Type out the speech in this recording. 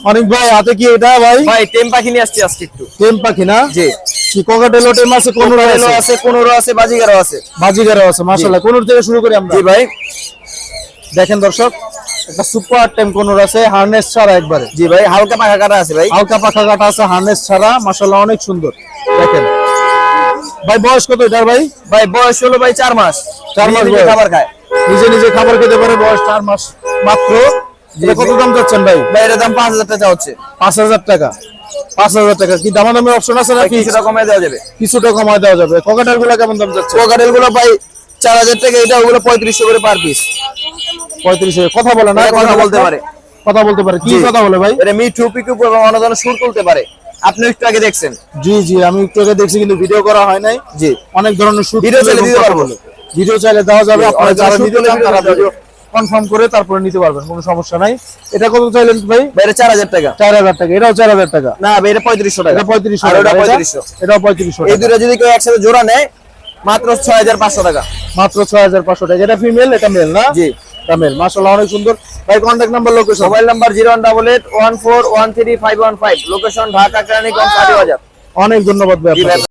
অনেক ভাই হাতে কি এটা ভাই? ভাই টেম পাখি নিয়ে আসছি আজকে একটু। টেম পাখি না? জি। কি ককাটেলো টেম আছে, কোনরো আছে, কোনরো আছে, বাজিগারও আছে। বাজিগারও আছে মাশাআল্লাহ। কোনর থেকে শুরু করি আমরা? জি ভাই। দেখেন দর্শক, একটা সুপার টেম কোনর আছে, হার্নেস ছাড়া একবারে। জি ভাই, হালকা পাখা কাটা আছে ভাই। হালকা পাখা কাটা আছে, হার্নেস ছাড়া, মাশাআল্লাহ অনেক সুন্দর। দেখেন ভাই, বয়স কত এটার ভাই? ভাই বয়স হলো ভাই 4 মাস। 4 মাস নিজে খাবার খায়, নিজে নিজে খাবার খেতে পারে, বয়স 4 মাস মাত্র। এটা কত দাম যাচ্ছেন ভাই? ভাই এর দাম 5000 টাকা হচ্ছে। 5000 টাকা। 5000 টাকা। কি দামাদামি অপশন আছে নাকি? কিছুটা কমায় দেওয়া যাবে। কিছুটা কমায় দেওয়া যাবে। ককাটেল গুলো কেমন দাম যাচ্ছে? কোকাটেল গুলো ভাই 4000 টাকা, এটা ওগুলো 3500 করে পার পিস। 3500। কথা বলে না? কথা বলতে পারে। কথা বলতে পারে। কি কথা বলে ভাই? এটা মিঠু পিকু এবং অন্য ধরনের সুর তুলতে পারে। আপনি একটু আগে দেখছেন। জি জি, আমি একটু আগে দেখছি কিন্তু ভিডিও করা হয় নাই। জি। অনেক ধরনের শুট ভিডিও চাইলে দিতে পারবো। ভিডিও চাইলে দেওয়া যাবে। আপনারা যারা শুট নিতে চান তুলে তারা ভিডিও ভিডিও কনফার্ম করে তারপরে নিতে পারবেন, কোনো সমস্যা নাই। এটা কত চাইলেন ভাই? ভাই এটা 4000 টাকা। 4000 টাকা। এটাও 4000 টাকা। না ভাই এটা 3500 টাকা। এটা 3500 আর টাকা। ওটা 3500। এটাও 3500 এই টাকা। দুটো যদি কেউ একসাথে জোড়া নেয় মাত্র 6500 টাকা। মাত্র 6500 টাকা। এটা ফিমেল, এটা মেল না? জি। এটা মেল। মাশাআল্লাহ অনেক সুন্দর। ভাই contact number, location? Mobile number 01881413515, location Dhaka Keraniganj 8 বাজার। অনেক ধন্যবাদ ভাই আপনাকে।